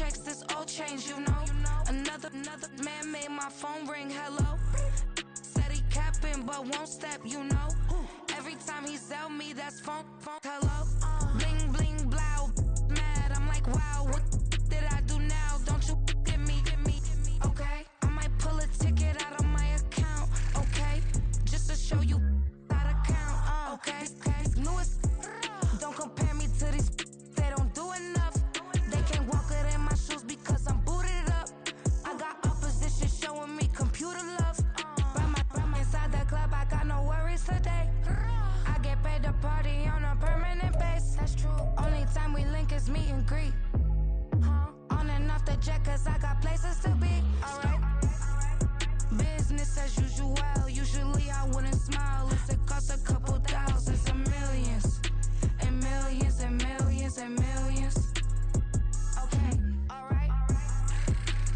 flex, this all change, you know. Another man made my phone ring, hello. Said he capping, but won't step, you know. Every time he sell me, that's phone, hello. Bling, bling, blow, mad, I'm like, wow, what did I do now? Don't you get me, okay? I might pull a ticket out of my account, okay? Just to show you how to count, okay? Newest, don't compare me to these, they don't do enough. They can't walk it in my shoes because I'm booted up. I got opposition showing me computer love. From inside the club, I got no worries today. I get paid to party on a permanent base. That's true. Only time we link is meet and greet. On and off the jet, cause I got places to be. Alright. Business as usual. Usually I wouldn't smile. It costs a couple thousands and millions. And millions and millions and millions. Okay, alright.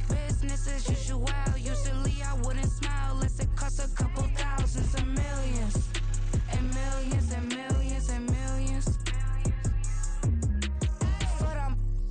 Business as usual. Usually I wouldn't smile. It costs a couple thousands and millions. And millions and millions and millions. But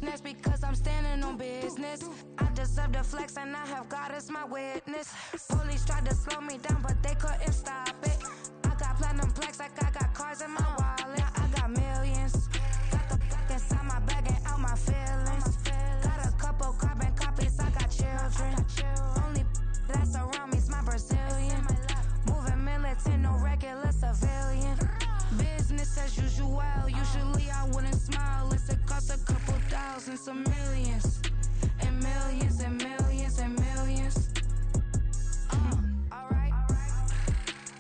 that's because I'm standing on business. I deserve the flex and I have God as my witness. Police tried to slow me down, but they couldn't stop it. I got platinum plaques like I got cars in my wallet. I got millions. Got the fuck inside my bag and out my feelings. Got a couple carbon copies, I got children. Only that's around me's my Brazilian. Moving militant, no regular civilian. Business as usual. Usually I wouldn't smile. It costs a couple thousands of millions. And millions and millions and millions. Alright.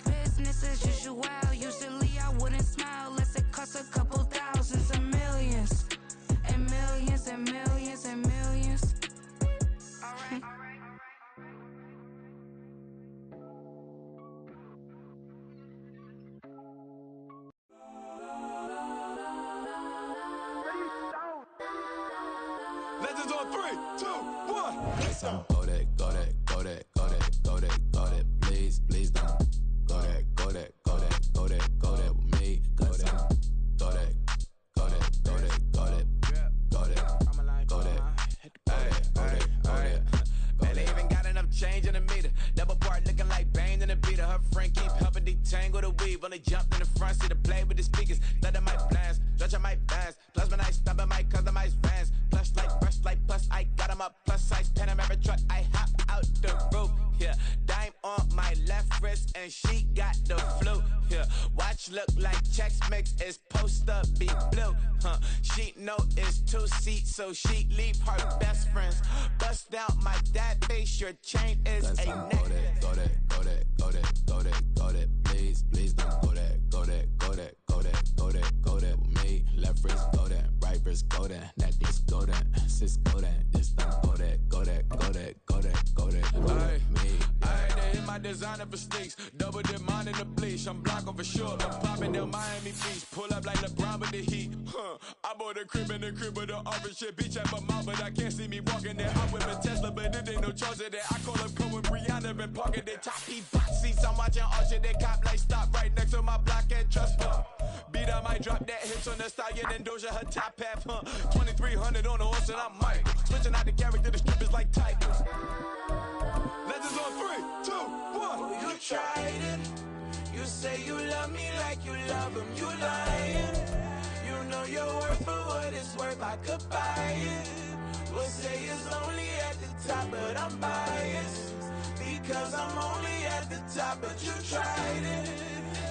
Business as usual. Usually I wouldn't smile unless it costs a couple thousands of millions. And millions and millions and millions. Alright. Legends on 3, 2, 1. Yes, I'm go that, go that, go that, go that, go that, go that. Please, please don't go that, go that, go that, go that, go that with me. Go that, go that, go that, go that, go that, go that, go that, go that. Man, they even got enough change in the meter. Double part looking like Bane in the beater. Her friend keep helping detangle the weave. Only jumped in the front seat to play with the speakers. Let them might blast, stretch my bands. Plus when I stop at my customized vans. Plush like brush like plus I got them up. Plus size Panamera truck. I hop out the roof. Yeah, dime on my left wrist and she got the flu. Yeah, watch look like Chex Mix is post up be blue. She know it's 2 seats, so she leave her best friends. Bust out my dad face. Your chain is a necklace. Go that, go that, go that, go that, go that. Please, please don't go that, go that, go that, go that, go that, go that with me. Left wrist go that, right wrist go that, necklace go that, sis go that. Just don't go that, go that, go that, go that, go that, go that with me. They hit my designer for sneaks. Double dip mine in the bleach. I'm blocking for sure. I'm popping down Miami Beach. Pull up like LeBron with the heat. I bought a crib in the crib with the office shit. Beach at my mouth, but I can't see me walking there. I'm with a Tesla, but it ain't no charge of that. I call up Cole and Brianna and parking their top heat box seats. I'm watching all shit. They cop like stop right next to my block and trust fund. Beat I might drop that hits on the stallion and Doja her top half. 2300 on the horse and I'm Mike. Switching out the character, the strippers like Titans. Legends on 3, 2, 1. You tried it. You say you love me like you love him. You lying. You know your worth for what it's worth. I could buy it. We'll say it's only at the top, but I'm biased because I'm only at the top. But you tried it.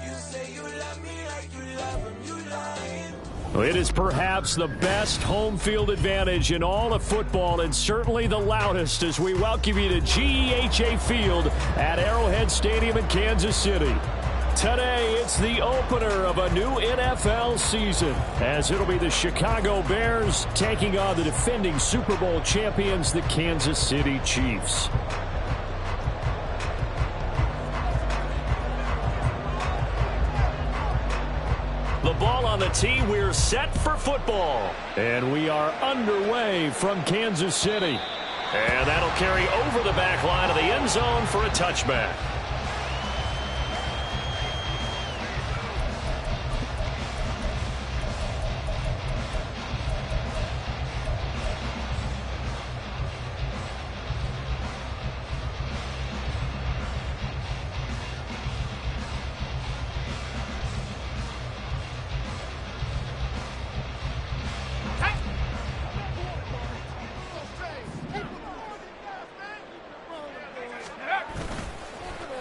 You say you love me like you love him. You lying. It is perhaps the best home field advantage in all of football and certainly the loudest as we welcome you to GEHA Field at Arrowhead Stadium in Kansas City. Today, it's the opener of a new NFL season as it'll be the Chicago Bears taking on the defending Super Bowl champions, the Kansas City Chiefs. The ball on the tee, we're set for football. And we are underway from Kansas City. And that'll carry over the back line of the end zone for a touchback.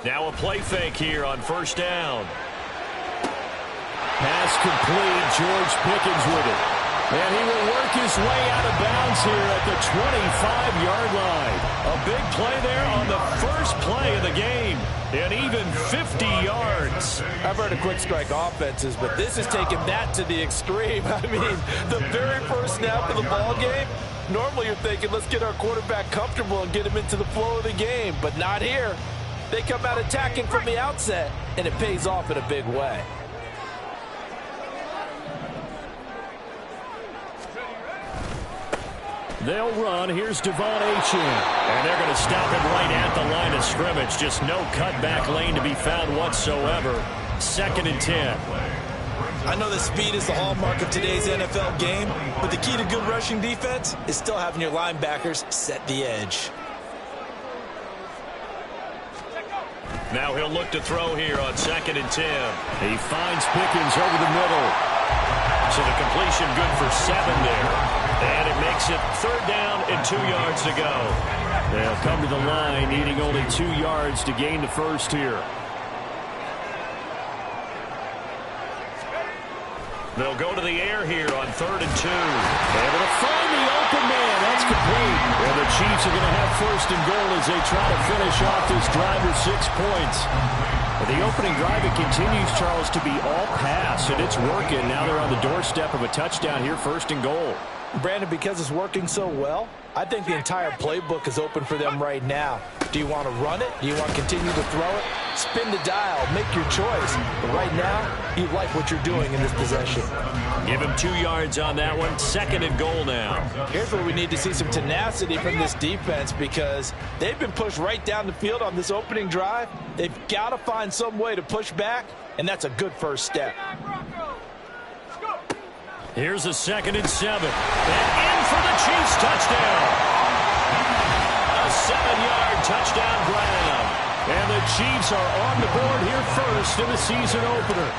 Now a play fake here on first down. Pass complete. George Pickens with it. And he will work his way out of bounds here at the 25-yard line. A big play there on the first play of the game. And even 50 yards. I've heard of quick strike offenses, but this is taking that to the extreme. I mean, the very first snap of the ball game, normally you're thinking, let's get our quarterback comfortable and get him into the flow of the game. But not here. They come out attacking from the outset, and it pays off in a big way. They'll run. Here's Devon Achane. And they're going to stop him right at the line of scrimmage. Just no cutback lane to be found whatsoever. 2nd and 10. I know that speed is the hallmark of today's NFL game, but the key to good rushing defense is still having your linebackers set the edge. Now he'll look to throw here on 2nd and 10. He finds Pickens over the middle. So the completion good for 7 there. And it makes it 3rd down and 2 yards to go. They'll come to the line needing only 2 yards to gain the first here. They'll go to the air here on 3rd and 2. Able to find the open man. That's complete. And the Chiefs are going to have 1st and goal as they try to finish off this drive with 6 points. The opening drive, it continues, Charles, to be all pass, and it's working. Now they're on the doorstep of a touchdown here, 1st and goal. Brandon, because it's working so well, I think the entire playbook is open for them right now. Do you want to run it? Do you want to continue to throw it? Spin the dial. Make your choice. But right now, you like what you're doing in this possession. Give him 2 yards on that one. 2nd and goal now. Here's where we need to see some tenacity from this defense because they've been pushed right down the field on this opening drive. They've got to find some way to push back, and that's a good first step. Here's a 2nd and 7. And in for the Chiefs touchdown. A 7-yard touchdown grab. And the Chiefs are on the board here first in the season opener.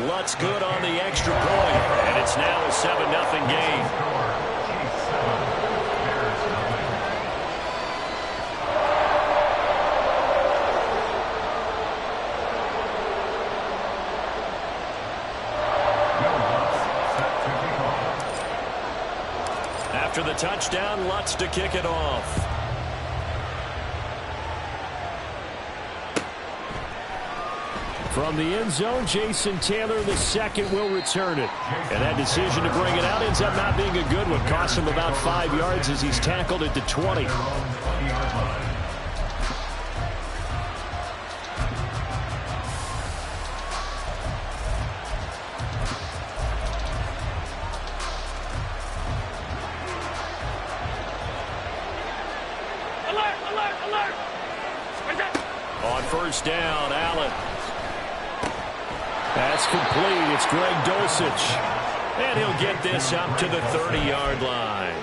Lutz good on the extra point. And it's now a 7-0 game. After the touchdown, Lutz to kick it off. From the end zone, Jason Taylor, the second, will return it. And that decision to bring it out ends up not being a good one. Cost him about 5 yards as he's tackled at the 20. On first down, Allen. That's complete. It's Greg Dulcich. And he'll get this up to the 30-yard line.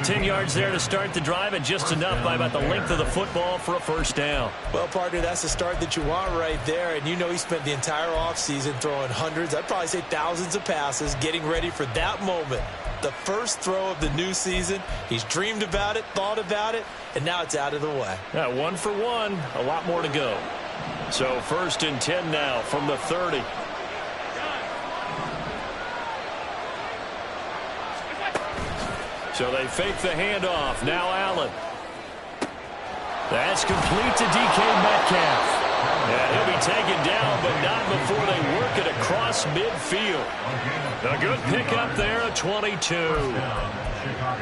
10 yards there to start the drive, and just enough by about the length of the football for a first down. Well, partner, that's the start that you want right there. And you know he spent the entire offseason throwing hundreds, I'd probably say thousands of passes, getting ready for that moment. The first throw of the new season. He's dreamed about it, thought about it, and now it's out of the way. Yeah, 1 for 1. A lot more to go. So 1st and 10 now from the 30. So they fake the handoff. Now Allen. That's complete to DK Metcalf. And he'll be taken down, but not before they work it across midfield. A good pickup there at 22.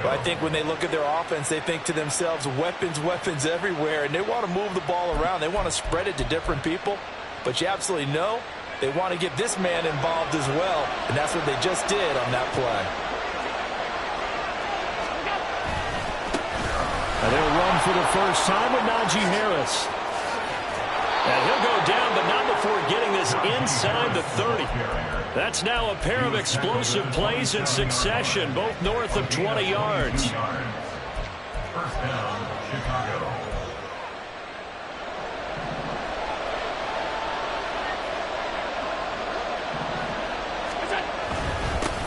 But I think when they look at their offense, they think to themselves, weapons, weapons everywhere, and they want to move the ball around. They want to spread it to different people. But you absolutely know they want to get this man involved as well, and that's what they just did on that play. And they'll run for the first time with Najee Harris. And he'll go down, but not before getting this inside the 30. That's now a pair of explosive plays in succession, both north of 20 yards. First down, Chicago.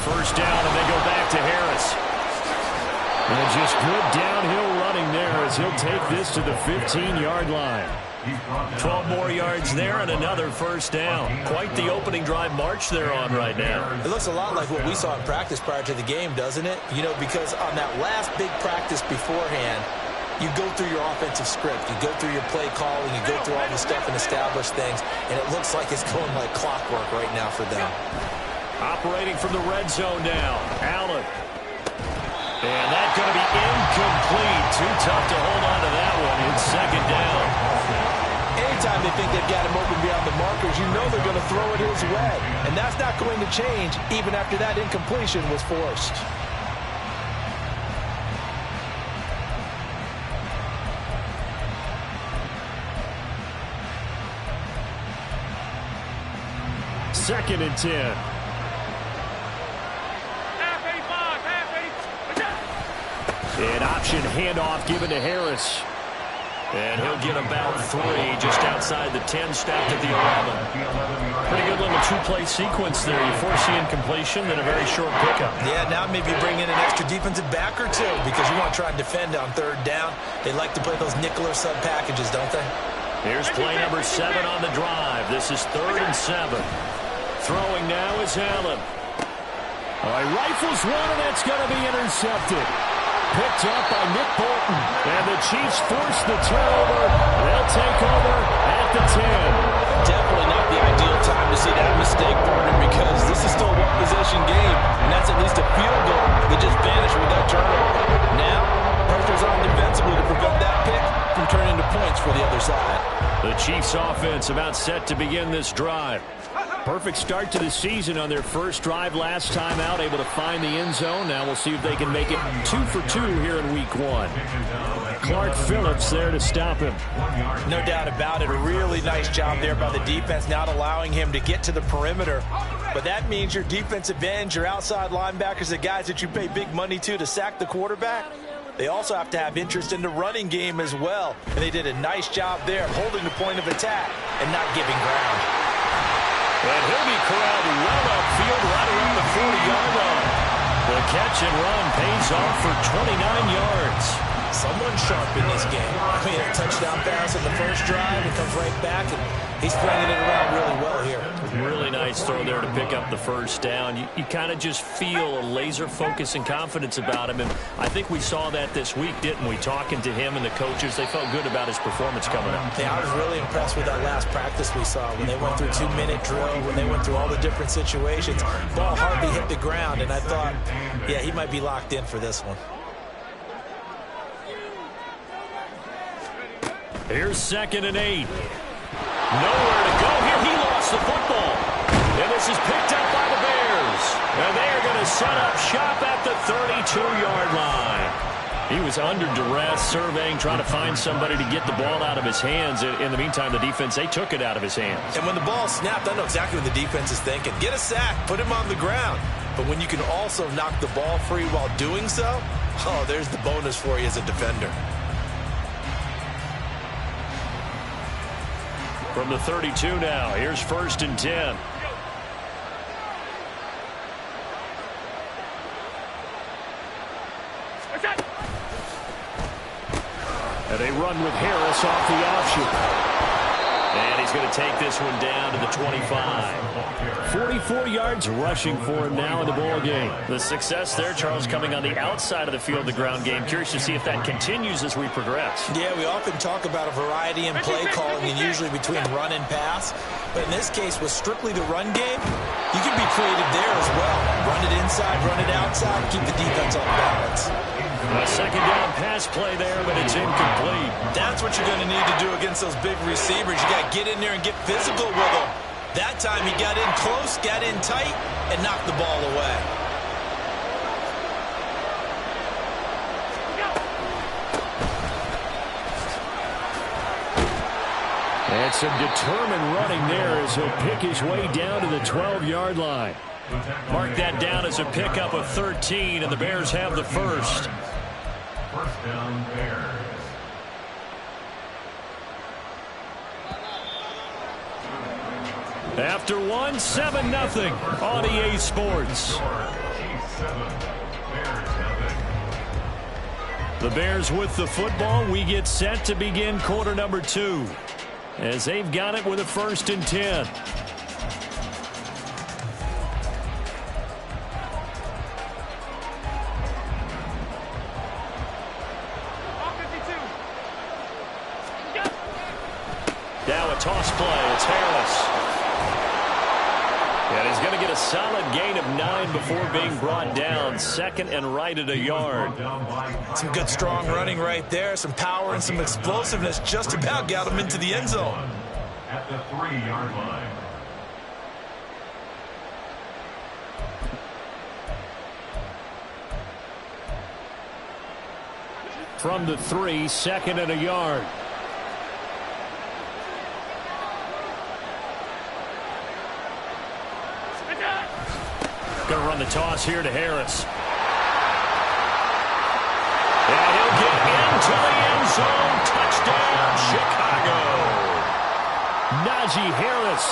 First down, and they go back to Harris. And just good downhill running there as he'll take this to the 15-yard line. 12 more yards there and another first down. Quite the opening drive march they're on right now. It looks a lot like what we saw in practice prior to the game, doesn't it? You know, because on that last big practice beforehand, you go through your offensive script. You go through your play calling. You go through all the stuff and establish things. And it looks like it's going like clockwork right now for them. Operating from the red zone now. Allen. And that's going to be incomplete. Too tough to hold on to that one. It's second down. Anytime they think they've got him open beyond the markers, you know they're going to throw it his way. And that's not going to change even after that incompletion was forced. Second and 10. An option handoff given to Harris. And he'll get about 3 just outside the 10, stacked at the 11. Pretty good little two-play sequence there. You force the incompletion, then a very short pickup. Yeah, now maybe bring in an extra defensive back or two because you want to try and defend on third down. They like to play those nickel or sub packages, don't they? Here's play number 7 on the drive. This is 3rd and 7. Throwing now is Allen. Rifles one, and that's going to be intercepted. Picked up by Nick Bolton. And the Chiefs force the turnover. They'll take over at the 10. Definitely not the ideal time to see that mistake, partner, because this is still a one-possession game, and that's at least a field goal that just vanished with that turnover. Now, pressure's on defensively to prevent that pick from turning to points for the other side. The Chiefs offense about set to begin this drive. Perfect start to the season on their first drive last time out, able to find the end zone. Now we'll see if they can make it 2 for 2 here in week 1. Clark Phillips there to stop him. No doubt about it. A really nice job there by the defense, not allowing him to get to the perimeter. But that means your defensive ends, your outside linebackers, the guys that you pay big money to sack the quarterback, they also have to have interest in the running game as well. And they did a nice job there of holding the point of attack and not giving ground. And he'll be corralled well upfield right around the 40-yard line. The catch and run pays off for 29 yards. Someone sharp in this game. I mean, a touchdown pass in the first drive. It comes right back, and he's flinging it around really well here. Really nice throw there to pick up the first down. You kind of just feel a laser focus and confidence about him, and I think we saw that this week, didn't we? Talking to him and the coaches, they felt good about his performance coming up. Yeah, I was really impressed with that last practice we saw when they went through 2-minute drill, when they went through all the different situations. Ball hardly hit the ground, and I thought, yeah, he might be locked in for this one. Here's 2nd and 8. Nowhere to go here. He lost the football. And this is picked up by the Bears. And they are going to set up shop at the 32-yard line. He was under duress, surveying, trying to find somebody to get the ball out of his hands. In the meantime, the defense, they took it out of his hands. And when the ball snapped, I know exactly what the defense is thinking. Get a sack, put him on the ground. But when you can also knock the ball free while doing so, oh, there's the bonus for you as a defender. From the 32 now, here's 1st and 10. And they run with Harris off the option. And he's going to take this one down to the 25. 44 yards rushing for him now in the ball game. The success there, Charles, coming on the outside of the field, the ground game. Curious to see if that continues as we progress. Yeah, we often talk about a variety in play calling and usually between run and pass. But in this case, with strictly the run game, you can be creative there as well. Run it inside, run it outside, keep the defense off balance. A 2nd down pass play there, but it's incomplete. That's what you're going to need to do against those big receivers. You got to get in there and get physical with them. That time he got in close, got in tight, and knocked the ball away. And some determined running there as he'll pick his way down to the 12-yard line. Mark that down as a pickup of 13, and the Bears have the first. First down, Bears. After 7-0 on EA Sports. Chiefs 7, Bears nothing. The Bears with the football. We get set to begin quarter number 2 as they've got it with a 1st and 10. Now a toss play. It's Harris. And he's going to get a solid gain of 9 before being brought down. 2nd and right at a yard. Some good strong running right there. Some power and some explosiveness. Just about got him into the end zone. At the 3-yard line. From the 3, 2nd and a yard. Going to run the toss here to Harris. And he'll get into the end zone. Touchdown, Chicago. Najee Harris.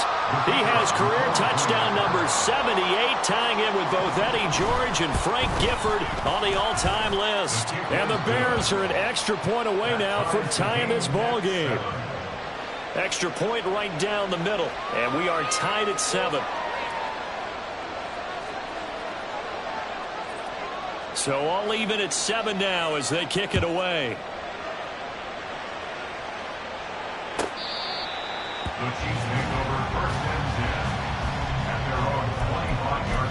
He has career touchdown number 78, tying in with both Eddie George and Frank Gifford on the all-time list. And the Bears are an extra point away now from tying this ball game. Extra point right down the middle, and we are tied at 7. So all even at 7 now as they kick it away. The Chiefs take over 1st and 10 at their own 25-yard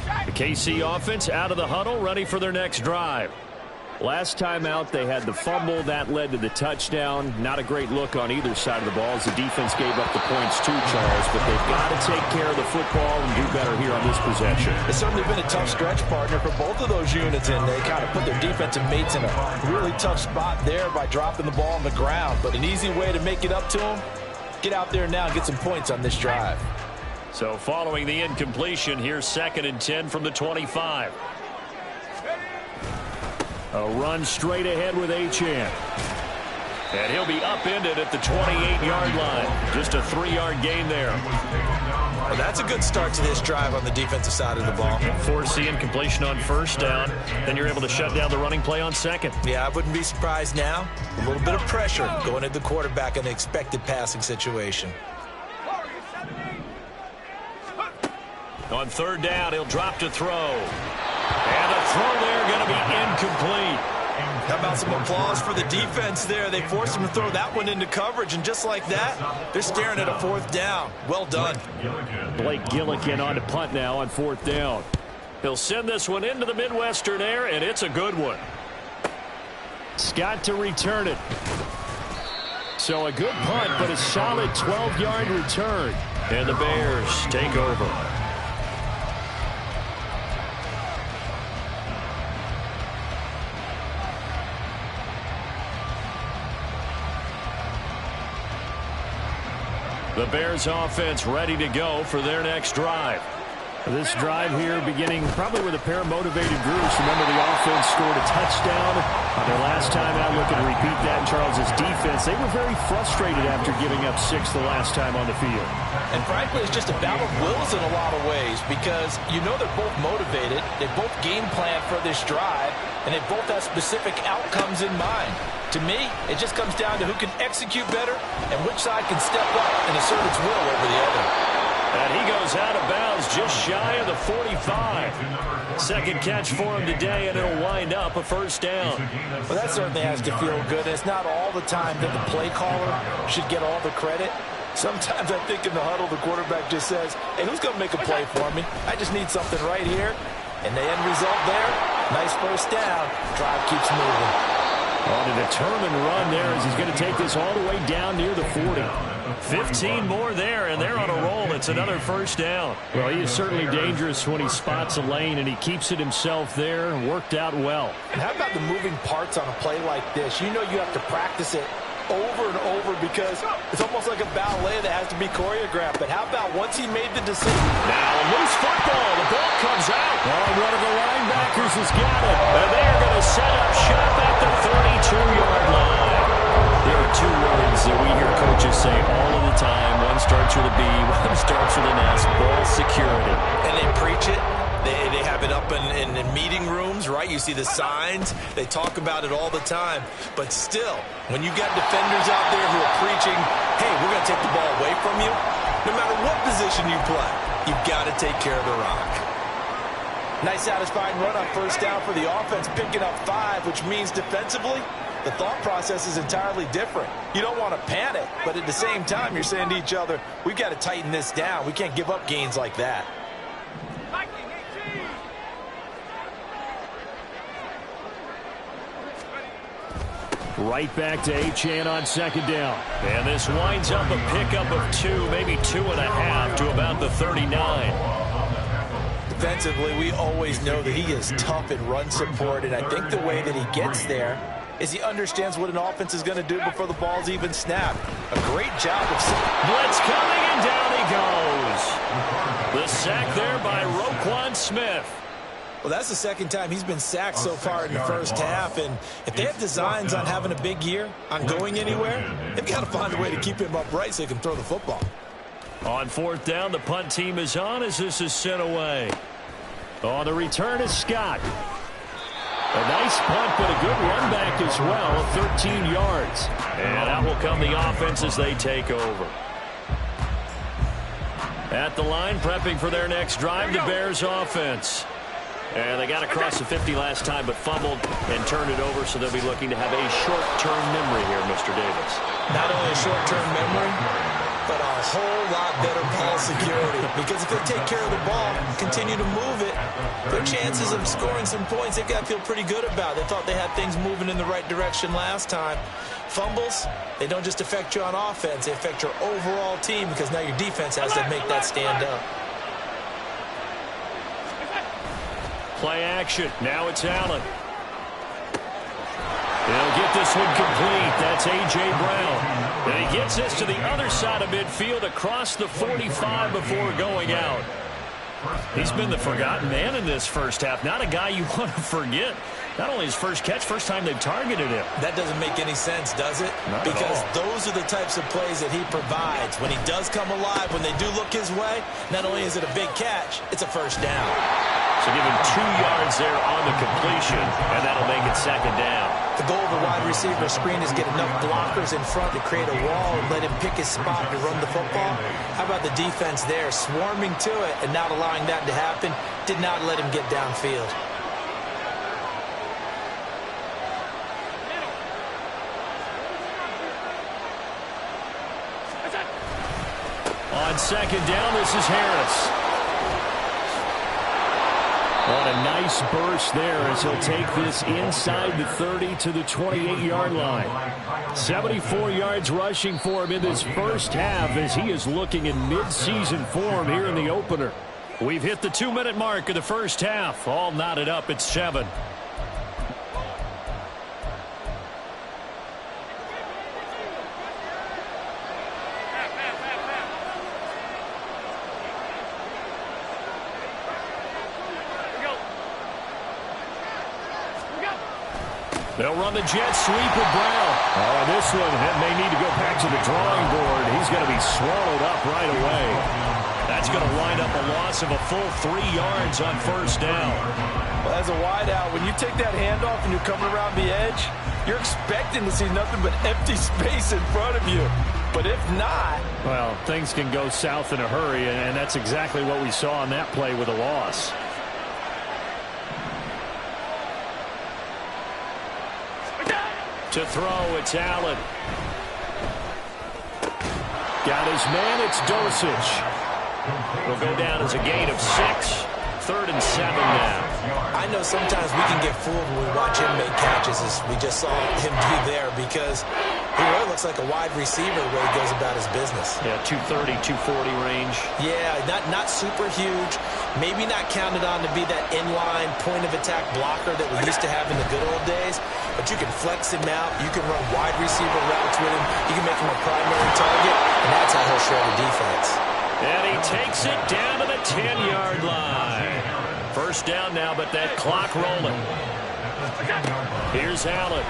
line. The KC offense out of the huddle, ready for their next drive. Last time out, they had the fumble. That led to the touchdown. Not a great look on either side of the ball as the defense gave up the points too, Charles. But they've got to take care of the football and do better here on this possession. It's certainly been a tough stretch, partner, for both of those units, and they kind of put their defensive mates in a really tough spot there by dropping the ball on the ground. But an easy way to make it up to them, get out there now and get some points on this drive. So following the incompletion, here's 2nd and 10 from the 25. A run straight ahead with Achane. And he'll be upended at the 28-yard line. Just a 3-yard gain there. Well, that's a good start to this drive on the defensive side of the ball. Force the incompletion on 1st down. Then you're able to shut down the running play on 2nd. Yeah, I wouldn't be surprised now. A little bit of pressure going at the quarterback in the expected passing situation. On 3rd down, he'll drop to throw. And the throw there going to be incomplete. How about some applause for the defense there? They forced him to throw that one into coverage, and just like that, they're staring at a 4th down. Well done. Blake Gillikin on to punt now on 4th down. He'll send this one into the Midwestern air, and it's a good one. Scott to return it. So a good punt, but a solid 12-yard return. And the Bears take over. The Bears offense ready to go for their next drive. This drive here beginning probably with a pair of motivated groups. Remember, the offense scored a touchdown on their last time out. Looking to repeat that in Charles's defense. They were very frustrated after giving up 6 the last time on the field. And frankly, it's just a battle of wills in a lot of ways because you know they're both motivated. They both game plan for this drive, and they both have specific outcomes in mind. To me, it just comes down to who can execute better and which side can step up and assert its will over the other. And he goes out of bounds just shy of the 45. 2nd catch for him today, and it'll wind up a 1st down. Well, that certainly has to feel good. It's not all the time that the play caller should get all the credit. Sometimes I think in the huddle, the quarterback just says, hey, who's going to make a play for me? I just need something right here. And the end result there, nice 1st down. Drive keeps moving. On a determined run there as he's going to take this all the way down near the 40. 15 more there, and they're on a roll. It's another 1st down. Well, he is certainly dangerous when he spots a lane, and he keeps it himself there and worked out well. And how about the moving parts on a play like this? You know you have to practice it over and over because it's almost like a ballet that has to be choreographed. But how about once he made the decision? Now a loose football. The ball comes out. Oh, one of the linebackers has got it. And they are going to set up shop at the 32-yard line. There are 2 words that we hear coaches say all of the time. One starts with a B, one starts with an S. Ball security. And they preach it. They have it up and games, right? You see the signs. They talk about it all the time. But still, when you got defenders out there who are preaching, hey, we're going to take the ball away from you, no matter what position you play, you've got to take care of the rock. Nice satisfying run on first down for the offense, picking up 5, which means defensively, the thought process is entirely different. You don't want to panic, but at the same time, you're saying to each other, we've got to tighten this down. We can't give up gains like that. Right back to Achane on second down. And this winds up a pickup of 2, maybe 2.5 to about the 39. Defensively, we always know that he is tough in run support, and I think the way that he gets there is he understands what an offense is going to do before the ball's even snapped. A great job of... Blitz coming, and down he goes. The sack there by Roquan Smith. Well, that's the second time he's been sacked so far in the first half, and if they have designs on having a big year, on going anywhere, they've got to find a way to keep him upright so he can throw the football. On fourth down, the punt team is on as this is sent away. On the return is Scott. A nice punt, but a good run back as well, 13 yards. And out will come the offense as they take over. At the line, prepping for their next drive, the Bears offense. And they got across the 50 last time, but fumbled and turned it over, so they'll be looking to have a short-term memory here, Mr. Davis. Not only a short-term memory, but a whole lot better ball security. Because if they take care of the ball, continue to move it, their chances of scoring some points, they've got to feel pretty good about. They thought they had things moving in the right direction last time. Fumbles, they don't just affect you on offense, they affect your overall team because now your defense has to make that stand up. Play action. Now it's Allen. They'll get this one complete. That's A.J. Brown. And he gets this to the other side of midfield across the 45 before going out. He's been the forgotten man in this first half. Not a guy you want to forget. Not only his first catch, first time they've targeted him. That doesn't make any sense, does it? Not because at all. Those are the types of plays that he provides. When he does come alive, when they do look his way, not only is it a big catch, it's a first down. So give him 2 yards there on the completion, and that'll make it second down. The goal of a wide receiver screen is get enough blockers in front to create a wall and let him pick his spot to run the football. How about the defense there, swarming to it and not allowing that to happen? Did not let him get downfield. On second down, this is Harris. What a nice burst there as he'll take this inside the 30 to the 28-yard line. 74 yards rushing for him in this first half as he is looking in mid-season form here in the opener. We've hit the 2-minute mark of the first half. All knotted up at 7. They'll run the jet sweep with Brown. Oh, this one may need to go back to the drawing board. He's going to be swallowed up right away. That's going to wind up a loss of a full 3 yards on first down. Well, as a wideout, when you take that handoff and you're coming around the edge, you're expecting to see nothing but empty space in front of you. But if not... Well, things can go south in a hurry, and that's exactly what we saw on that play with a loss. To throw, it's Allen. Got his man, it's Dosich. It'll go down as a gain of 6. 3rd and 7 now. I know sometimes we can get fooled when we watch him make catches, as we just saw him do there, because he really looks like a wide receiver the way he goes about his business. Yeah, 230, 240 range. Yeah, not super huge. Maybe not counted on to be that inline point-of-attack blocker that we used to have in the good old days, but you can flex him out. You can run wide receiver routes with him. You can make him a primary target, and that's how he'll shred the defense. And he takes it down to the 10-yard line. First down now, but that clock rolling. Here's Allen.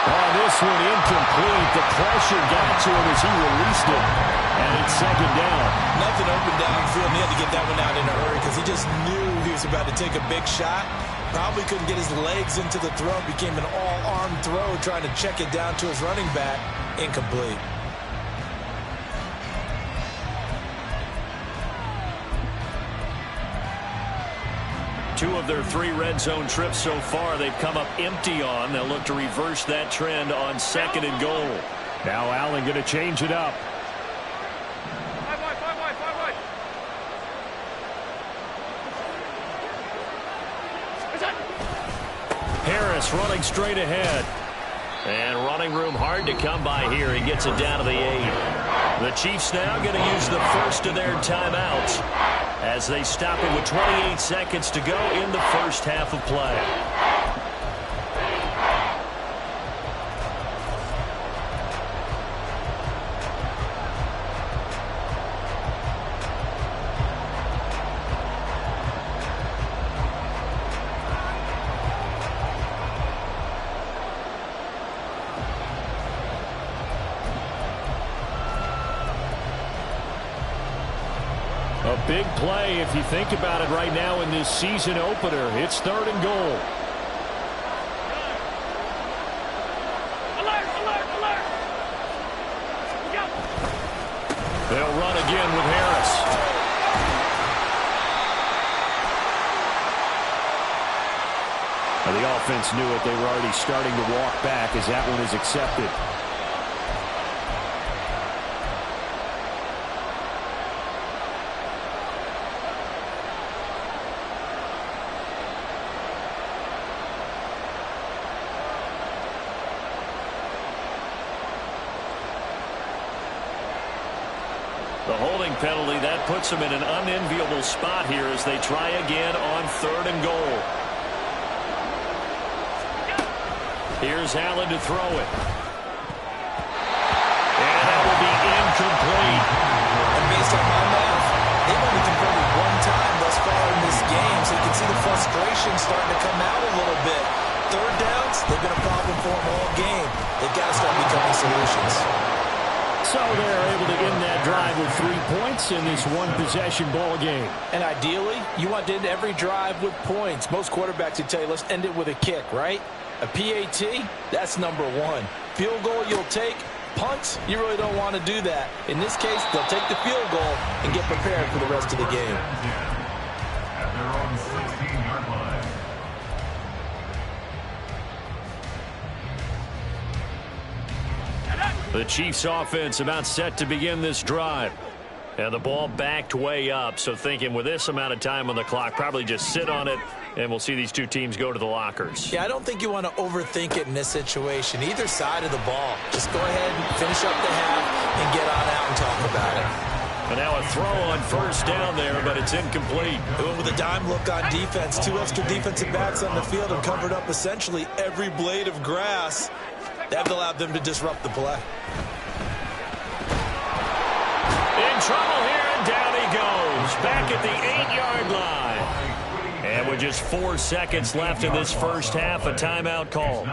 Oh, this one incomplete. The pressure got to him as he released it. And it's second down. Nothing open downfield. He had to get that one out in a hurry because he just knew he was about to take a big shot. Probably couldn't get his legs into the throw. Became an all-arm throw, trying to check it down to his running back. Incomplete. Two of their 3 red zone trips so far, they've come up empty on. They'll look to reverse that trend on 2nd and goal. Now Allen going to change it up. Harris running straight ahead. And running room hard to come by here. He gets it down to the 8. The Chiefs now going to use the first of their timeouts as they stop it with 28 seconds to go in the first half of play. A big play if you think about it right now in this season opener. It's 3rd and goal. Alert, alert, alert. They'll run again with Harris. Now the offense knew it. They were already starting to walk back as that one is accepted. The holding penalty, that puts them in an unenviable spot here as they try again on 3rd and goal. Here's Allen to throw it. And that will be incomplete. And based on my math, they've only converted 1 time thus far in this game, so you can see the frustration starting to come out a little bit. 3rd downs, they've been a problem for them all game. They've got to start becoming solutions. So they're able to end that drive with 3 points in this one-possession ball game. And ideally, you want to end every drive with points. Most quarterbacks would tell you, let's end it with a kick, right? A PAT, that's number 1. Field goal you'll take. Punts, you really don't want to do that. In this case, they'll take the field goal and get prepared for the rest of the game. At their own 16-yard line. The Chiefs offense about set to begin this drive. And the ball backed way up, so thinking with this amount of time on the clock, probably just sit on it, and we'll see these two teams go to the lockers. Yeah, I don't think you want to overthink it in this situation. Either side of the ball. Just go ahead and finish up the half and get on out and talk about it. And now a throw on 1st down there, but it's incomplete. They went with a dime look on defense. 2 extra defensive backs on the field and covered up essentially every blade of grass. That allowed them to disrupt the play. In trouble here, and down he goes. Back at the 8-yard line. And with just 4 seconds left in this first half, a timeout call.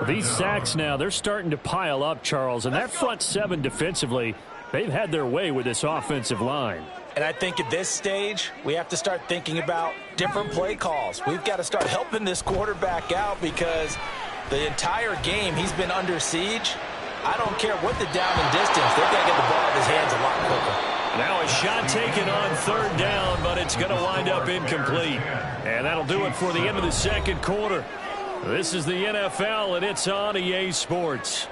These sacks now, they're starting to pile up, Charles. And that front 7 defensively, they've had their way with this offensive line. And I think at this stage, we have to start thinking about different play calls. We've got to start helping this quarterback out because the entire game he's been under siege. I don't care what the down and distance. They've got to get the ball out of his hands a lot quicker. Now a shot taken on 3rd down, but it's going to wind up incomplete. And that'll do it for the end of the 2nd quarter. This is the NFL, and it's on EA Sports.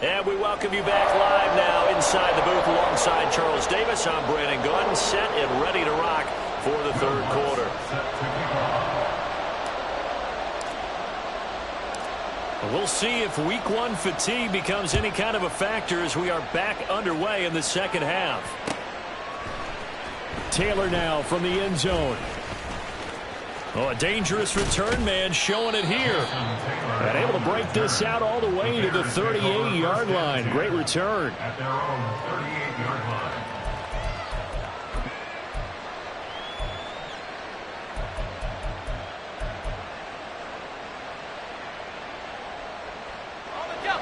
And we welcome you back live now inside the booth alongside Charles Davis. I'm Brandon Gordon, set and ready to rock for the 3rd quarter. We'll see if week 1 fatigue becomes any kind of a factor as we are back underway in the 2nd half. Taylor now from the end zone. Oh, a dangerous return man showing it here. And able to break this out all the way to the 38-yard line. Great return. At their own 38-yard line.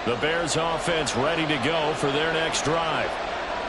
The Bears offense ready to go for their next drive.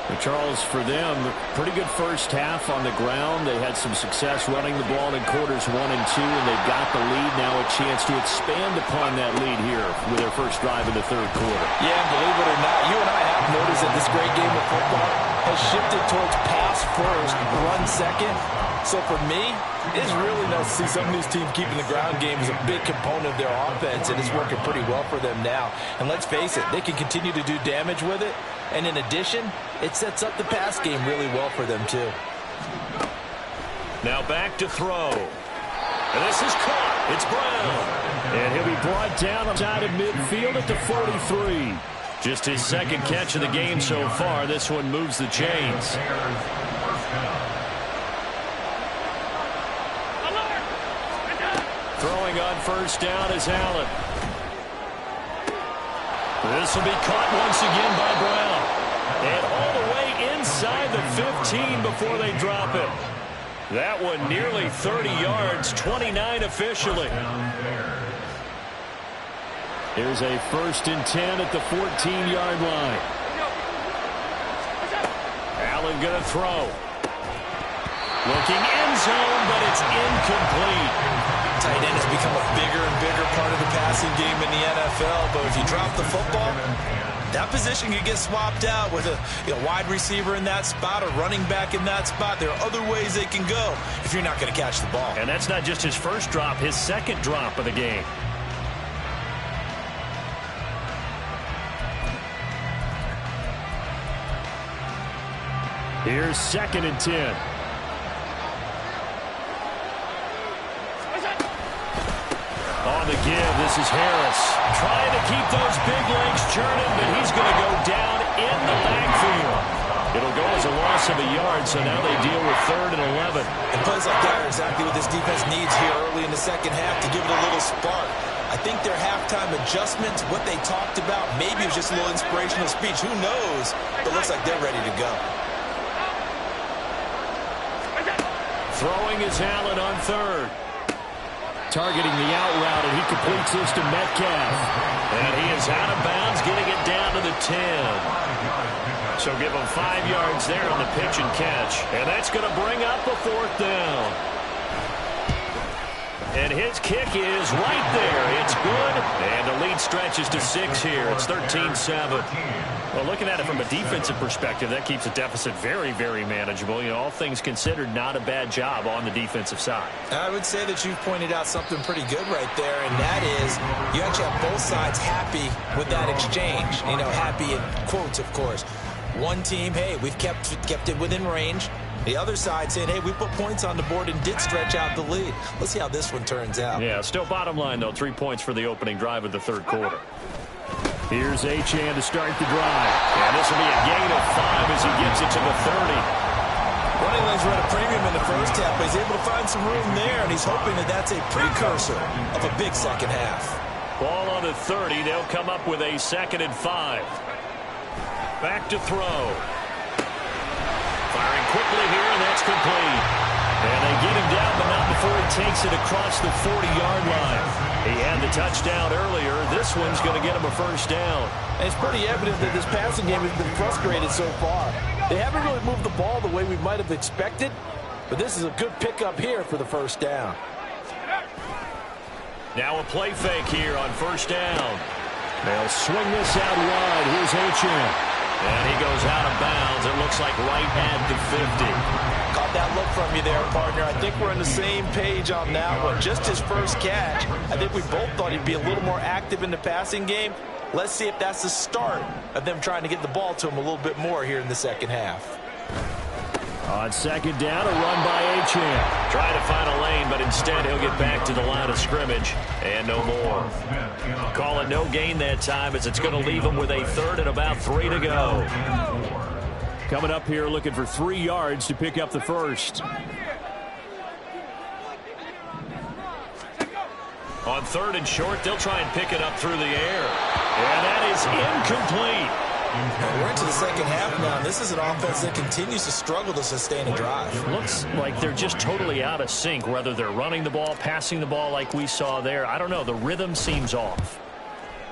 And Charles, for them, pretty good first half on the ground. They had some success running the ball in quarters 1 and 2, and they've got the lead. Now a chance to expand upon that lead here with their first drive in the third quarter. Yeah, and believe it or not, you and I have noticed that this great game of football has shifted towards pass first, run second. So for me, it's really nice to see some of these teams keeping the ground game as a big component of their offense, and it's working pretty well for them now. And let's face it, they can continue to do damage with it. And in addition, it sets up the pass game really well for them, too. Now back to throw. And this is caught. It's Brown. And he'll be brought down outside of midfield at the 43. Just his second catch of the game so far. This one moves the chains. Throwing on first down is Allen. This will be caught once again by Brown. And all the way inside the 15 before they drop it. That one nearly 30 yards, 29 officially. Here's a 1st and 10 at the 14-yard line. Allen going to throw. Looking end zone, but it's incomplete. Tight end has become a bigger and bigger part of the passing game in the NFL, but if you drop the football, that position can get swapped out with a wide receiver in that spot, a running back in that spot. There are other ways they can go if you're not going to catch the ball. And that's not just his first drop, his second drop of the game. Here's 2nd and 10. On the give, this is Harris. Trying to keep those big legs churning, but he's going to go down in the backfield. It'll go as a loss of a yard, so now they deal with 3rd and 11. And plays like that are exactly what this defense needs here early in the second half to give it a little spark. I think their halftime adjustments, what they talked about, maybe it was just a little inspirational speech. Who knows? But it looks like they're ready to go. Throwing is Allen on 3rd. Targeting the out route, and he completes this to Metcalf. And he is out of bounds, getting it down to the 10. So give him 5 yards there on the pitch and catch. And that's going to bring up a 4th down. And his kick is right there. It's good. And the lead stretches to 6 here. It's 13-7. Well, looking at it from a defensive perspective, that keeps the deficit very, very manageable. All things considered, not a bad job on the defensive side. I would say that you've pointed out something pretty good right there, and that is you actually have both sides happy with that exchange. Happy in quotes, of course. One team, hey, we've kept it within range. The other side saying, hey, we put points on the board and did stretch out the lead. Let's see how this one turns out. Yeah, still bottom line, though, 3 points for the opening drive of the third quarter. Here's Achane to start the drive. And this will be a gain of 5 as he gets it to the 30. Running lanes were at a premium in the first half, but he's able to find some room there, and he's hoping that that's a precursor of a big second half. Ball on the 30. They'll come up with a 2nd and 5. Back to throw. Firing quickly here, and that's complete. And they get him down, but not before he takes it across the 40-yard line. He had the touchdown earlier. This one's going to get him a 1st down. And it's pretty evident that this passing game has been frustrated so far. They haven't really moved the ball the way we might have expected, but this is a good pickup here for the 1st down. Now a play fake here on 1st down. They'll swing this out wide. Here's Achane. And he goes out of bounds. It looks like right at the 50. Caught that look from you there, partner. I think we're on the same page on that one. Just his first catch. I think we both thought he'd be a little more active in the passing game. Let's see if that's the start of them trying to get the ball to him a little bit more here in the second half. On 2nd down, a run by Achane. Trying to find a lane, but instead he'll get back to the line of scrimmage. And no more. Call it no gain that time, as it's going to leave him with a 3rd and about 3 to go. Coming up here looking for 3 yards to pick up the 1st. On 3rd and short, they'll try and pick it up through the air. And that is incomplete. We're into the second half now, and this is an offense that continues to struggle to sustain a drive. Looks like they're just totally out of sync, whether they're running the ball, passing the ball like we saw there. I don't know. The rhythm seems off.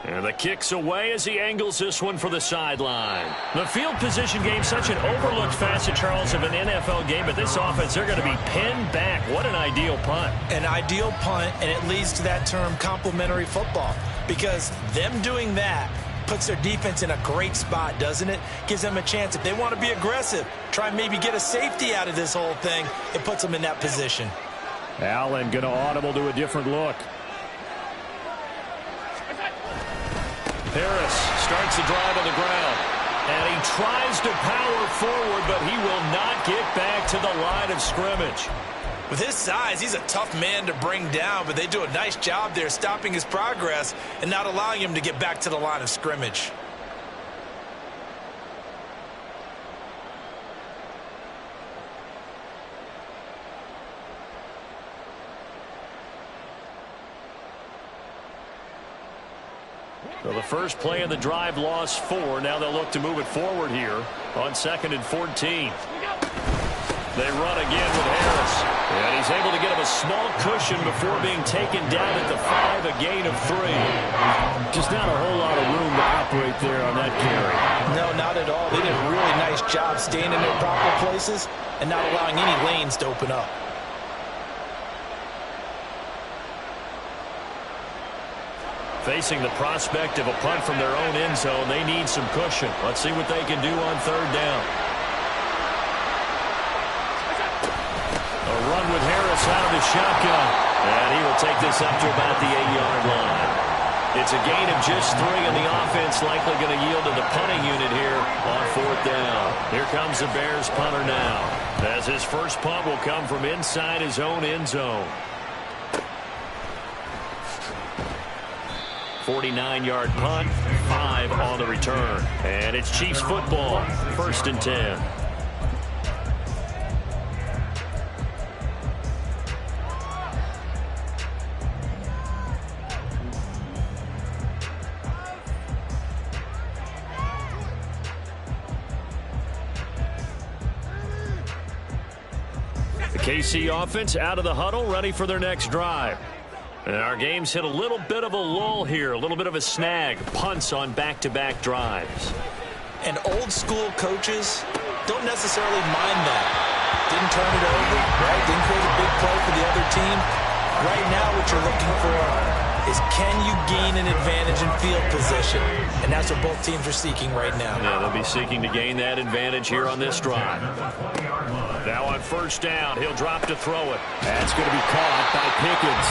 And the kick's away as he angles this one for the sideline. The field position game, such an overlooked facet, Charles, of an NFL game, but this offense, they're going to be pinned back. What an ideal punt. An ideal punt, and it leads to that term complementary football, because them doing that puts their defense in a great spot, doesn't it? Gives them a chance. If they want to be aggressive, try and maybe get a safety out of this whole thing, it puts them in that position. Allen going to audible to a different look. Harris starts the drive on the ground, and he tries to power forward, but he will not get back to the line of scrimmage. With his size, he's a tough man to bring down, but they do a nice job there stopping his progress and not allowing him to get back to the line of scrimmage. So the first play of the drive lost 4. Now they'll look to move it forward here on 2nd and 14. They run again with Harris. And he's able to get him a small cushion before being taken down at the 5, a gain of 3. Just not a whole lot of room to operate there on that carry. No, not at all. They did a really nice job staying in their proper places and not allowing any lanes to open up. Facing the prospect of a punt from their own end zone, they need some cushion. Let's see what they can do on 3rd down. A run with Harris out of the shotgun. And he will take this up to about the 8-yard line. It's a gain of just 3, and the offense likely going to yield to the punting unit here on 4th down. Here comes the Bears punter now, as his first punt will come from inside his own end zone. 49-yard punt, 5 on the return. And it's Chiefs football, 1st and 10. The KC offense out of the huddle, ready for their next drive. And our game's hit a little bit of a lull here, a little bit of a snag. Punts on back-to-back drives. And old-school coaches don't necessarily mind that. Didn't turn it over, right? Didn't create a big play for the other team. Right now what you're looking for is, can you gain an advantage in field position? And that's what both teams are seeking right now. Yeah, they'll be seeking to gain that advantage here on this drive. Now on 1st down, he'll drop to throw it. That's going to be caught by Pickens.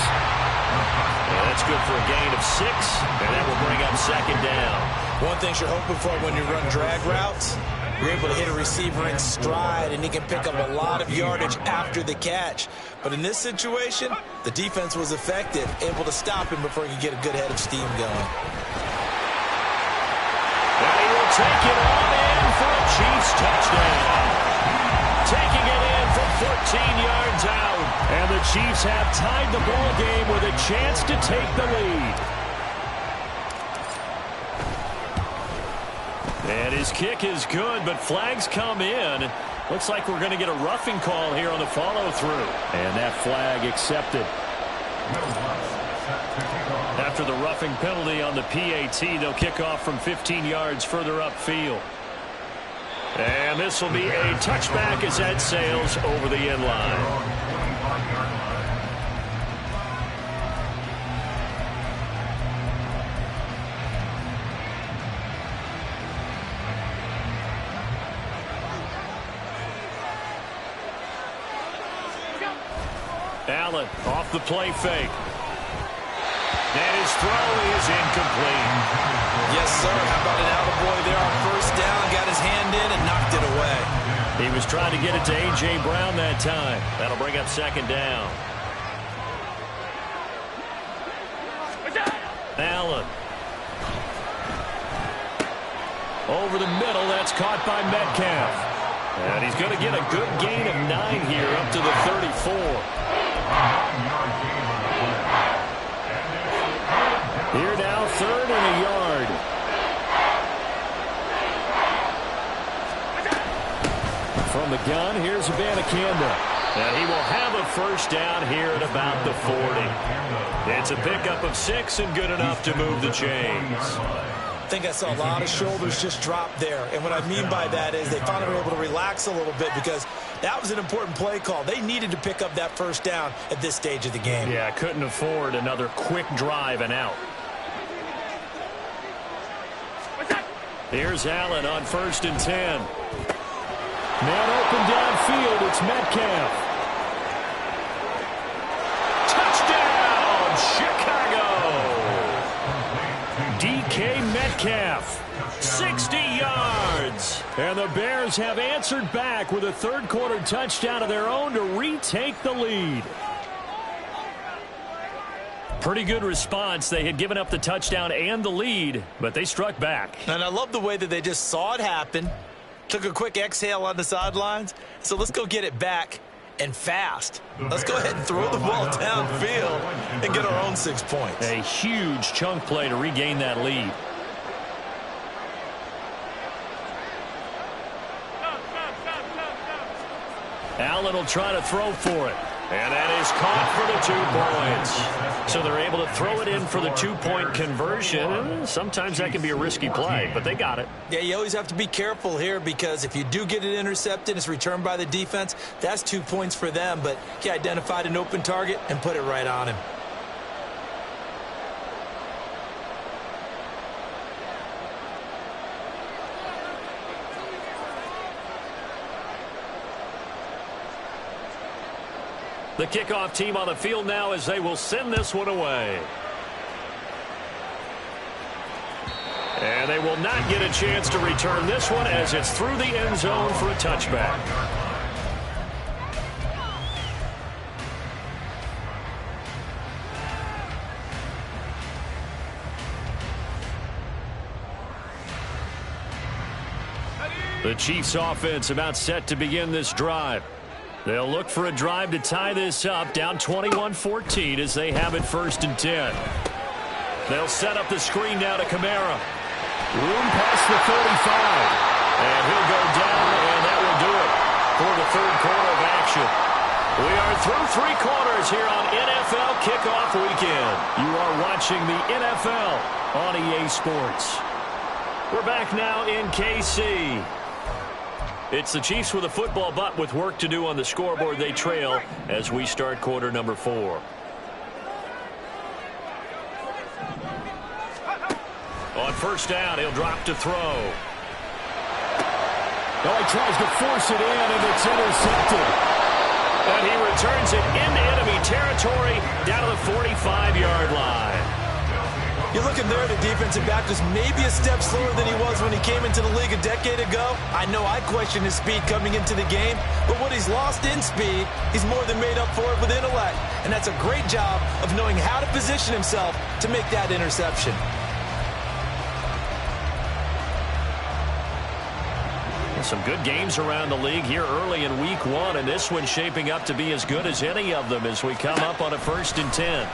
And that's good for a gain of 6, and that will bring up 2nd down. One thing you're hoping for when you run drag routes, you're able to hit a receiver in stride, and he can pick up a lot of yardage after the catch. But in this situation, the defense was effective, able to stop him before he could get a good head of steam going. And he will take it on in for a Chiefs touchdown. Taking it in from 14 yards out. And the Chiefs have tied the ball game with a chance to take the lead. And his kick is good, but flags come in. Looks like we're going to get a roughing call here on the follow-through. And that flag accepted. After the roughing penalty on the PAT, they'll kick off from 15 yards further upfield. And this will be a touchback as that sails over the end line. Allen off the play fake. And his throw is incomplete. Yes, sir. How about an attaboy there on 1st down? Got his hand in and knocked it away. He was trying to get it to A.J. Brown that time. That'll bring up 2nd down. Allen. Over the middle. That's caught by Metcalf. And he's going to get a good gain of 9 here up to the 34. 3rd and a yard. From the gun, here's Abanikanda. And he will have a first down here at about the 40. It's a pickup of 6 and good enough to move the chains. I think I saw a lot of shoulders just drop there. And what I mean by that is they finally were able to relax a little bit because that was an important play call. They needed to pick up that first down at this stage of the game. Yeah, couldn't afford another quick drive and out. Here's Allen on 1st and 10. Man open downfield, it's Metcalf. Touchdown, Chicago! DK Metcalf, 60 yards. And the Bears have answered back with a third-quarter touchdown of their own to retake the lead. Pretty good response. They had given up the touchdown and the lead, but they struck back. And I love the way that they just saw it happen. Took a quick exhale on the sidelines. So let's go get it back and fast. Let's go ahead and throw the ball downfield and get our own 6 points. A huge chunk play to regain that lead. Allen will try to throw for it. And that is caught for the 2 points. So they're able to throw it in for the 2-point conversion. Sometimes that can be a risky play, but they got it. Yeah, you always have to be careful here because if you do get it intercepted, it's returned by the defense. That's 2 points for them, but he identified an open target and put it right on him. The kickoff team on the field now as they will send this one away. And they will not get a chance to return this one as it's through the end zone for a touchback. The Chiefs offense about set to begin this drive. They'll look for a drive to tie this up, down 21-14 as they have it 1st and 10. They'll set up the screen now to Kamara. Room past the 35. And he'll go down, and that will do it for the 3rd quarter of action. We are through 3 quarters here on NFL Kickoff Weekend. You are watching the NFL on EA Sports. We're back now in KC. It's the Chiefs with a football, but with work to do on the scoreboard. They trail as we start quarter number 4. On 1st down, he'll drop to throw. Oh, he tries to force it in, and it's intercepted. And he returns it into enemy territory down to the 45-yard line. You're looking there, the defensive back was maybe a step slower than he was when he came into the league a decade ago. I know I questioned his speed coming into the game, but what he's lost in speed, he's more than made up for it with intellect. And that's a great job of knowing how to position himself to make that interception. Some good games around the league here early in week 1, and this one's shaping up to be as good as any of them as we come up on a 1st and 10.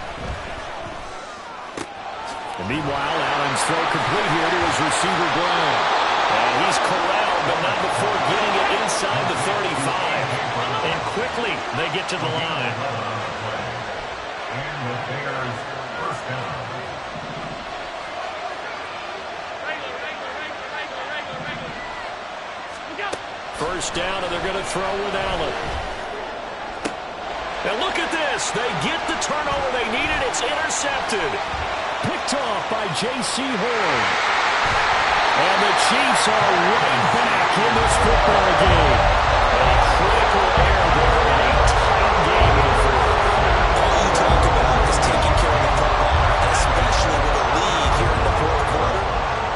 And meanwhile, Allen's throw complete here to his receiver, Brown. And he's corralled, but not before getting it inside the 35. And quickly, they get to the line. And the Bears first down. First down, and they're going to throw with Allen. And look at this. They get the turnover they needed. It's intercepted. Picked off by J.C. Horn. And the Chiefs are right back in this football game. A critical error there in a tight game in the 4th. All you talk about is taking care of the football, and especially with a lead here in the 4th quarter.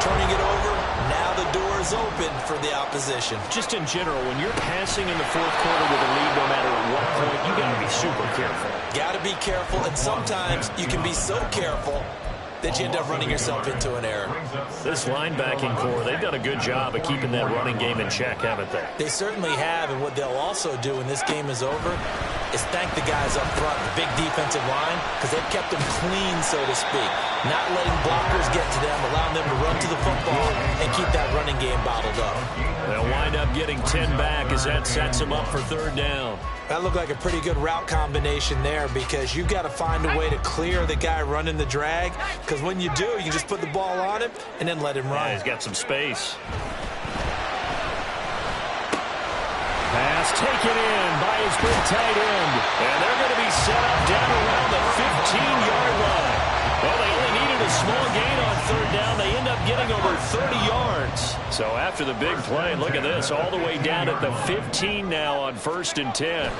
Turning it over, now the door is open for the opposition. Just in general, when you're passing in the 4th quarter with a lead, no matter at what point, you got to be super careful. Got to be careful, and sometimes you can be so careful that you end up running yourself into an error. This linebacking core, they've done a good job of keeping that running game in check, haven't they? They certainly have, and what they'll also do when this game is over, is thank the guys up front, the big defensive line, because they've kept them clean, so to speak. Not letting blockers get to them, allowing them to run to the football and keep that running game bottled up. They'll wind up getting 10 back as that sets them up for 3rd down. That looked like a pretty good route combination there, because you've got to find a way to clear the guy running the drag, because when you do, you can just put the ball on him and then let him run. Yeah, he's got some space. Pass taken in by his big tight end. And they're going to be set up down around the 15-yard line. Well, they only needed a small gain on 3rd down. They end up getting over 30 yards. So after the big play, look at this, all the way down at the 15 now on 1st and 10.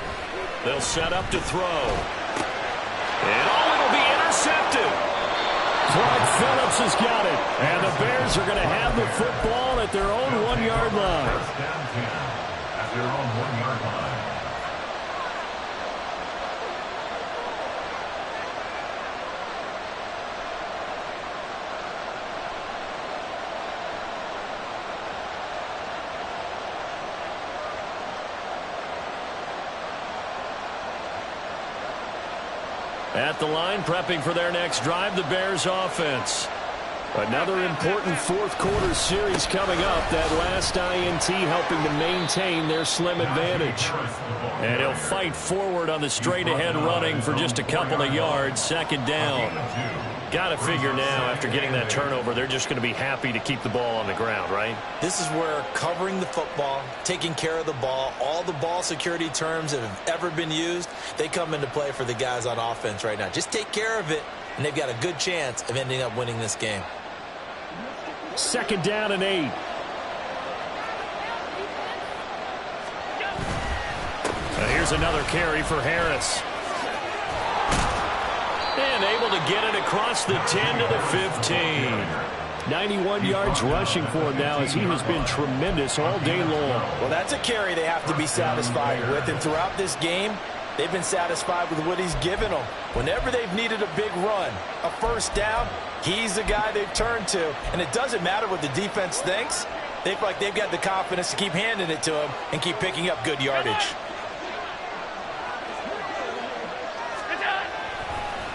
They'll set up to throw. And it'll be intercepted. Clark Phillips has got it. And the Bears are going to have the football at their own 1-yard line. First down 10 at their own 1-yard line. At the line, prepping for their next drive, the Bears offense. Another important 4th quarter series coming up. That last INT helping to maintain their slim advantage. And he'll fight forward on the straight-ahead running for just a couple of yards. 2nd down. Got to figure now, after getting that turnover, they're just going to be happy to keep the ball on the ground, right? This is where covering the football, taking care of the ball, all the ball security terms that have ever been used, they come into play for the guys on offense right now. Just take care of it, and they've got a good chance of ending up winning this game. 2nd down and 8. Here's another carry for Harris. And able to get it across the 10 to the 15. 91 yards rushing for him now, as he has been tremendous all day long. Well, that's a carry they have to be satisfied with. And throughout this game, they've been satisfied with what he's given them. Whenever they've needed a big run, a 1st down, he's the guy they've turned to. And it doesn't matter what the defense thinks. They feel like they've got the confidence to keep handing it to him and keep picking up good yardage.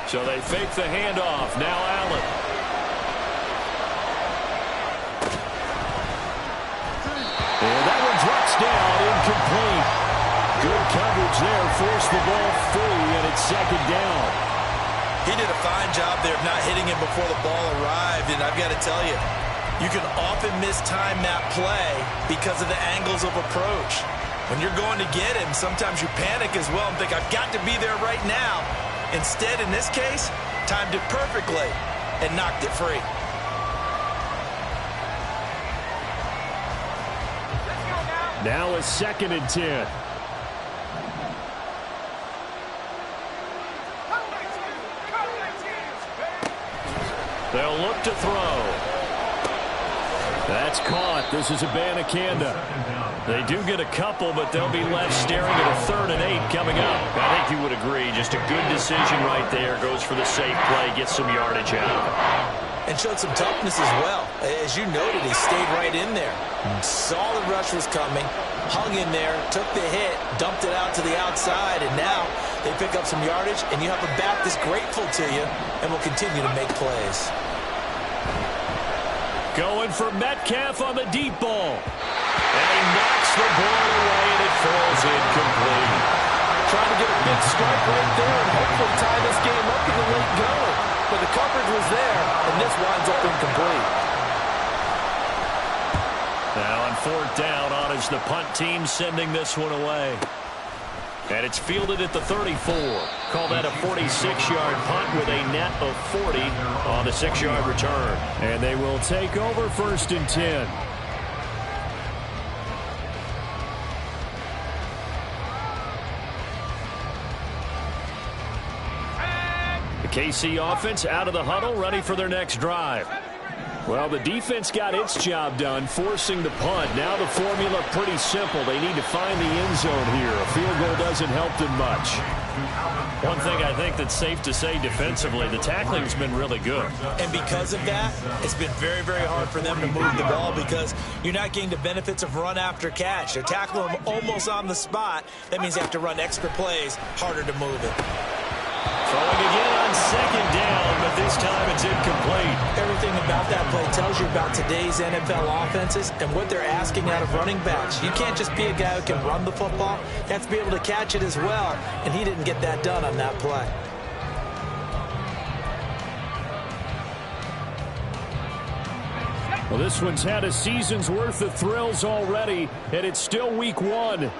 So they fake the handoff. Now Allen. And that one drops down, incomplete. Good coverage there, forced the ball free, and it's 2nd down. He did a fine job there of not hitting him before the ball arrived, and I've got to tell you, you can often mistime that play because of the angles of approach. When you're going to get him, sometimes you panic as well and think, I've got to be there right now. Instead, in this case, timed it perfectly and knocked it free. Now a 2nd and 10. They'll look to throw. That's caught. This is Abanikanda. They do get a couple, but they'll be left staring at a 3rd and 8 coming up. I think you would agree. Just a good decision right there. Goes for the safe play, gets some yardage out of it. And showed some toughness as well. As you noted, he stayed right in there. Saw the rush was coming, hung in there, took the hit, dumped it out to the outside, and now they pick up some yardage, and you have a back that's grateful to you and will continue to make plays. Going for Metcalf on the deep ball. And he knocks the ball away, and it falls incomplete. Trying to get a big start right there and hopefully tie this game up in the late going. But the coverage was there, and this winds up incomplete. Now on 4th down, on is the punt team sending this one away. And it's fielded at the 34. Call that a 46-yard punt with a net of 40 on the 6-yard return. And they will take over 1st and 10. The KC offense out of the huddle, ready for their next drive. Well, the defense got its job done, forcing the punt. Now the formula pretty simple. They need to find the end zone here. A field goal doesn't help them much. One thing I think that's safe to say defensively, the tackling's been really good. And because of that, it's been very, very hard for them to move the ball because you're not getting the benefits of run after catch. They're tackling them almost on the spot. That means they have to run extra plays, harder to move it. Throwing again on second down, but this time it's incomplete. Everything about that play tells you about today's NFL offenses and what they're asking out of running backs. You can't just be a guy who can run the football. You have to be able to catch it as well, and he didn't get that done on that play. Well, this one's had a season's worth of thrills already, and it's still week 1.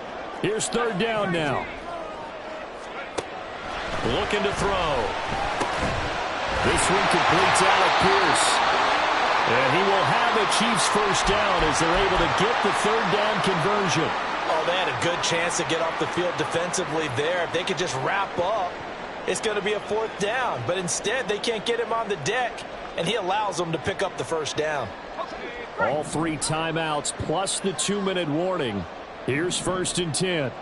Here's third down now. Looking to throw. This one completes Alec Pierce. And he will have the Chiefs first down as they're able to get the third down conversion. Oh, they had a good chance to get off the field defensively there. If they could just wrap up, it's going to be a fourth down. But instead, they can't get him on the deck, and he allows them to pick up the first down. All 3 timeouts plus the 2-minute warning. Here's 1st and 10.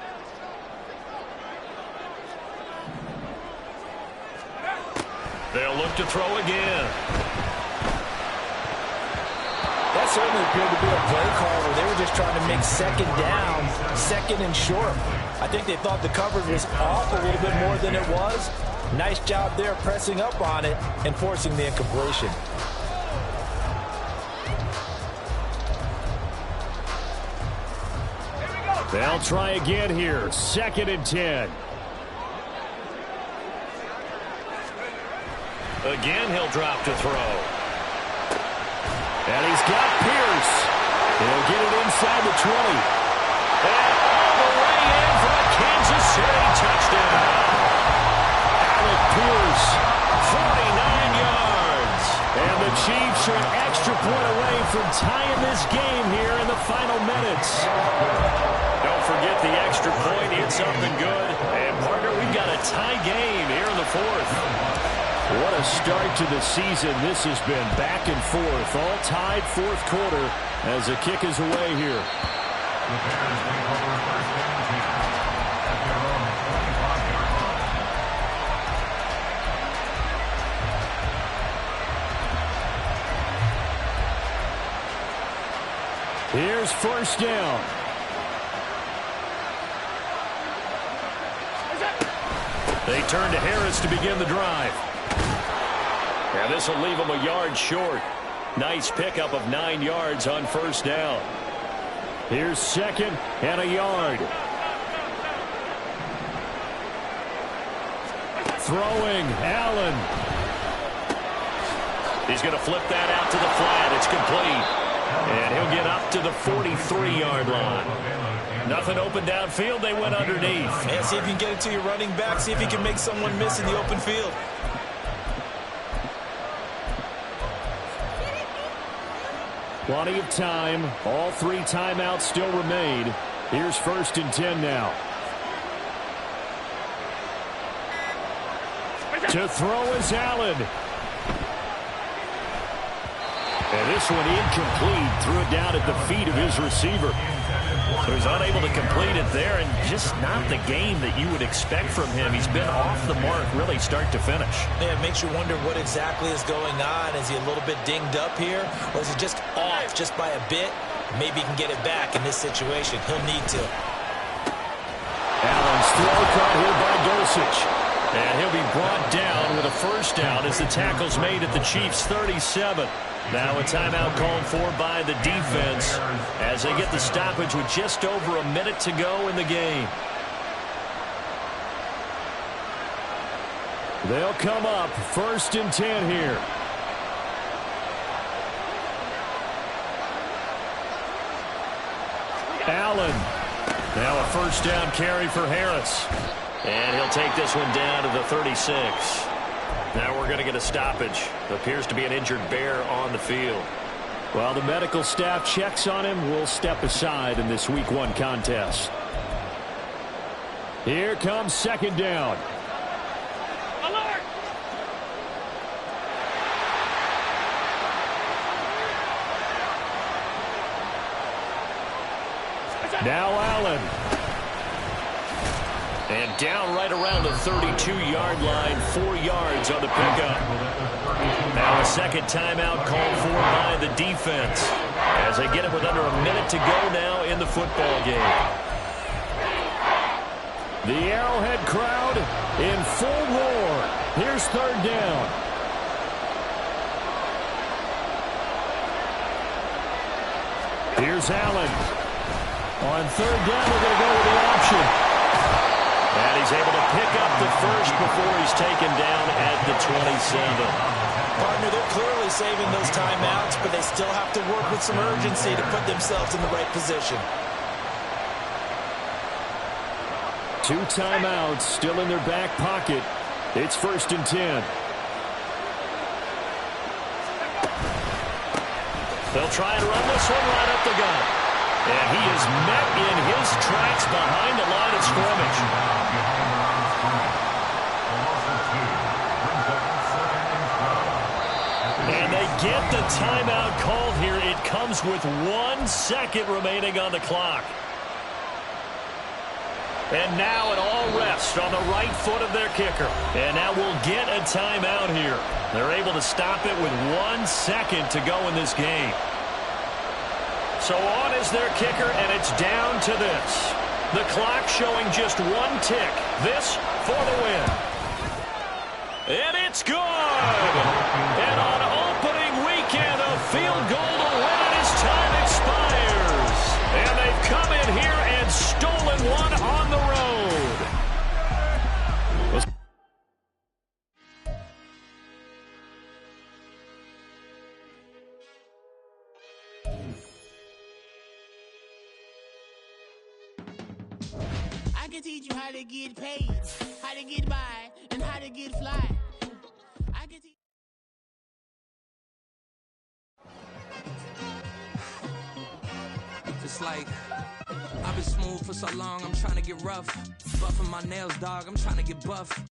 They'll look to throw again. That certainly appeared to be a play call where they were just trying to make second down, second and short. I think they thought the coverage was off a little bit more than it was. Nice job there pressing up on it and forcing the incompletion. They'll try again here. 2nd and 10. Again, he'll drop to throw. And he's got Pierce. He'll get it inside the 20. And all the way in for a Kansas City touchdown. Alec Pierce, 49 yards. And the Chiefs are an extra point away from tying this game here in the final minutes. Don't forget the extra point. It's something good. And, partner, we've got a tie game here in the 4th. What a start to the season this has been. Back and forth, all tied 4th quarter as the kick is away here. The Bears take over first and 10 at their own 25-yard line. Here's first down. They turn to Harris to begin the drive. Now this will leave them a yard short. Nice pickup of 9 yards on first down. Here's 2nd and a yard. Throwing, Allen. He's going to flip that out to the flat. It's complete. And he'll get up to the 43-yard line. Nothing open downfield. They went underneath. Yeah, see if you can get it to your running back. See if you can make someone miss in the open field. Plenty of time. All 3 timeouts still remain. Here's 1st and 10 now. To throw is Allen. And this one incomplete. Threw it down at the feet of his receiver. So he's unable to complete it there, and just not the game that you would expect from him. He's been off the mark really start to finish. Yeah, it makes you wonder what exactly is going on. Is he a little bit dinged up here, or is he just off just by a bit? Maybe he can get it back in this situation. He'll need to. Allen's throw caught here by Dulcich. And he'll be brought down with a first down as the tackle's made at the Chiefs' 37. Now a timeout called for by the defense as they get the stoppage with just over a minute to go in the game. They'll come up 1st and 10 here. Allen. Now a first down carry for Harris. And he'll take this one down to the 36. Now we're going to get a stoppage. Appears to be an injured Bear on the field. While the medical staff checks on him, we'll step aside in this Week 1 contest. Here comes 2nd down. Alert! Now Allen. And Down right around the 32-yard line, 4 yards on the pickup. Now a second timeout called for by the defense as they get it with under a minute to go now in the football game. The Arrowhead crowd in full roar. Here's third down. Here's Allen. On third down, we're going to go with the option. And he's able to pick up the first before he's taken down at the 27. Partner, they're clearly saving those timeouts, but they still have to work with some urgency to put themselves in the right position. 2 timeouts still in their back pocket. It's 1st and 10. They'll try and run this one right up the gut. And he is met in his tracks behind the line of scrimmage. And they get the timeout called here. It comes with 1 second remaining on the clock. And now it all rests on the right foot of their kicker. And now we'll get a timeout here. They're able to stop it with 1 second to go in this game. So on is their kicker, and it's down to this. The clock showing just 1 tick. This for the win. And it's good! And on opening weekend, a field goal to win it as time expires. And they've come in here and stolen one on the road. I can teach you how to get paid, how to get by, and how to get fly. I can teach. Just like I've been smooth for so long, I'm trying to get rough. Buffing my nails, dog, I'm trying to get buff.